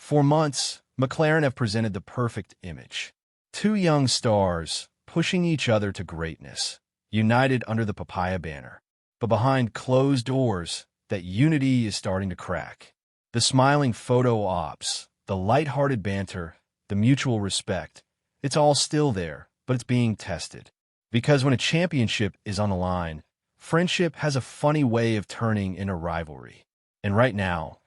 For months, McLaren have presented the perfect image. Two young stars pushing each other to greatness, united under the papaya banner. But behind closed doors, that unity is starting to crack. The smiling photo ops, the light-hearted banter, the mutual respect, it's all still there, but it's being tested. Because when a championship is on the line, friendship has a funny way of turning into rivalry. And right now,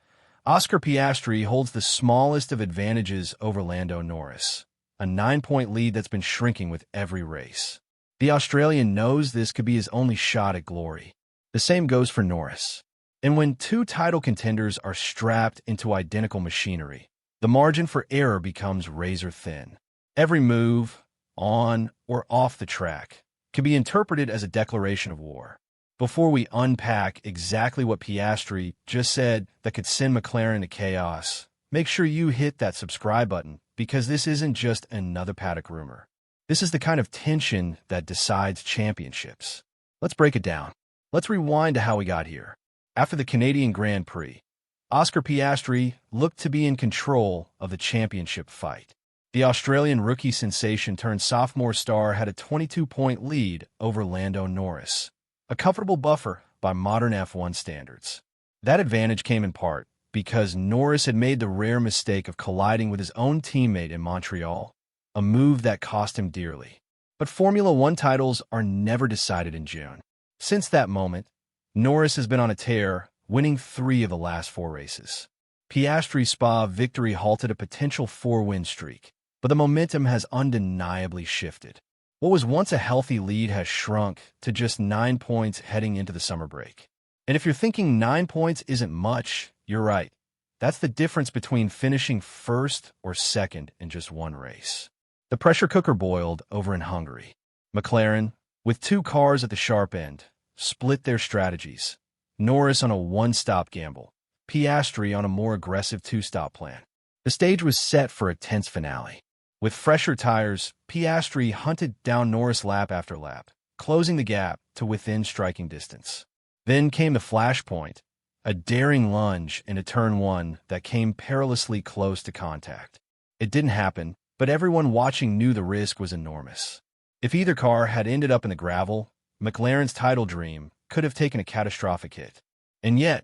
Oscar Piastri holds the smallest of advantages over Lando Norris, a 9-point lead that's been shrinking with every race. The Australian knows this could be his only shot at glory. The same goes for Norris. And when two title contenders are strapped into identical machinery, the margin for error becomes razor thin. Every move, on or off the track, can be interpreted as a declaration of war. Before we unpack exactly what Piastri just said that could send McLaren to chaos, make sure you hit that subscribe button, because this isn't just another paddock rumor. This is the kind of tension that decides championships. Let's break it down. Let's rewind to how we got here. After the Canadian Grand Prix, Oscar Piastri looked to be in control of the championship fight. The Australian rookie sensation turned sophomore star had a 22-point lead over Lando Norris, a comfortable buffer by modern F1 standards. That advantage came in part because Norris had made the rare mistake of colliding with his own teammate in Montreal, a move that cost him dearly. But Formula One titles are never decided in June. Since that moment, Norris has been on a tear, winning 3 of the last 4 races. Piastri's Spa victory halted a potential 4-win streak, but the momentum has undeniably shifted. What was once a healthy lead has shrunk to just 9 points heading into the summer break. And if you're thinking 9 points isn't much, you're right. That's the difference between finishing first or second in just one race. The pressure cooker boiled over in Hungary. McLaren, with 2 cars at the sharp end, split their strategies. Norris on a one-stop gamble, Piastri on a more aggressive 2-stop plan. The stage was set for a tense finale. With fresher tires, Piastri hunted down Norris lap after lap, closing the gap to within striking distance. Then came the flashpoint, a daring lunge into Turn 1 that came perilously close to contact. It didn't happen, but everyone watching knew the risk was enormous. If either car had ended up in the gravel, McLaren's title dream could have taken a catastrophic hit. And yet,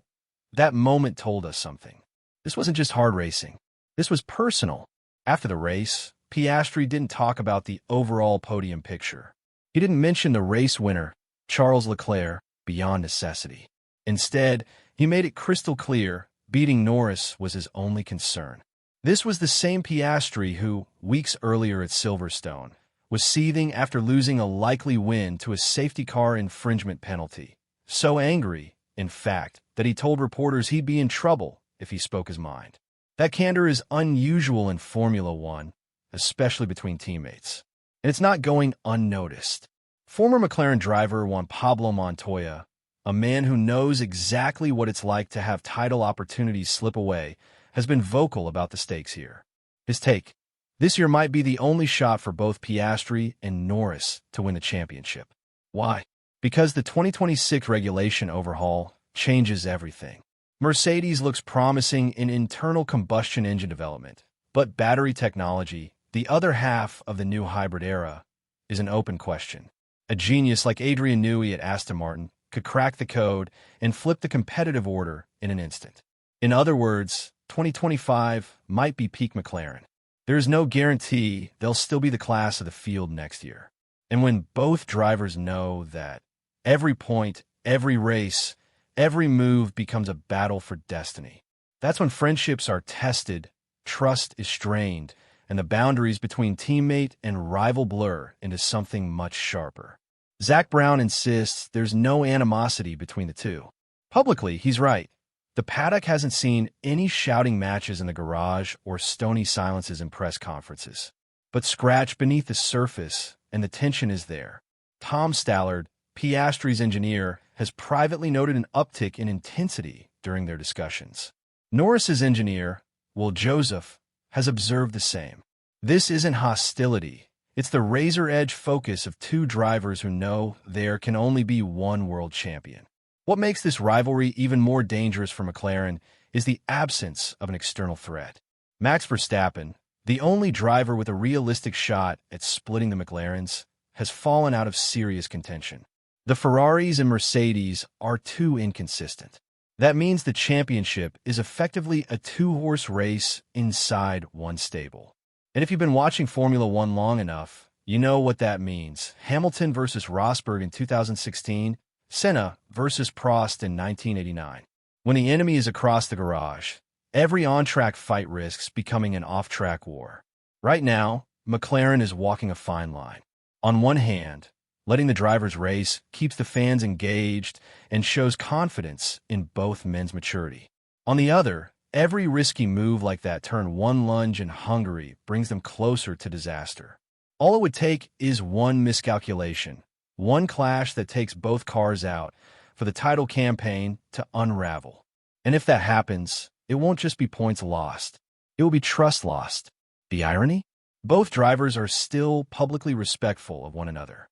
that moment told us something. This wasn't just hard racing. This was personal. After the race, Piastri didn't talk about the overall podium picture. He didn't mention the race winner, Charles Leclerc, beyond necessity. Instead, he made it crystal clear beating Norris was his only concern. This was the same Piastri who, weeks earlier at Silverstone, was seething after losing a likely win to a safety car infringement penalty. So angry, in fact, that he told reporters he'd be in trouble if he spoke his mind. That candor is unusual in Formula One, especially between teammates. And it's not going unnoticed. Former McLaren driver Juan Pablo Montoya, a man who knows exactly what it's like to have title opportunities slip away, has been vocal about the stakes here. His take: this year might be the only shot for both Piastri and Norris to win the championship. Why? Because the 2026 regulation overhaul changes everything. Mercedes looks promising in internal combustion engine development, but battery technology, the other half of the new hybrid era, is an open question. A genius like Adrian Newey at Aston Martin could crack the code and flip the competitive order in an instant. In other words, 2025 might be peak McLaren. There is no guarantee they'll still be the class of the field next year. And when both drivers know that every point, every race, every move becomes a battle for destiny, that's when friendships are tested, trust is strained, and the boundaries between teammate and rival blur into something much sharper. Zach Brown insists there's no animosity between the two. Publicly, he's right. The paddock hasn't seen any shouting matches in the garage or stony silences in press conferences. But scratch beneath the surface, and the tension is there. Tom Stallard, Piastri's engineer, has privately noted an uptick in intensity during their discussions. Norris's engineer, Will Joseph, has observed the same. This isn't hostility. It's the razor-edge focus of two drivers who know there can only be one world champion. What makes this rivalry even more dangerous for McLaren is the absence of an external threat. Max Verstappen, the only driver with a realistic shot at splitting the McLarens, has fallen out of serious contention. The Ferraris and Mercedes are too inconsistent. That means the championship is effectively a two-horse race inside one stable. And if you've been watching Formula One long enough, you know what that means. Hamilton versus Rosberg in 2016, Senna versus Prost in 1989. When the enemy is across the garage, every on-track fight risks becoming an off-track war. Right now, McLaren is walking a fine line. On one hand, letting the drivers race keeps the fans engaged and shows confidence in both men's maturity. On the other, every risky move like that turn one lunge in Hungary brings them closer to disaster. All it would take is one miscalculation, one clash that takes both cars out for the title campaign to unravel. And if that happens, it won't just be points lost. It will be trust lost. The irony? Both drivers are still publicly respectful of one another.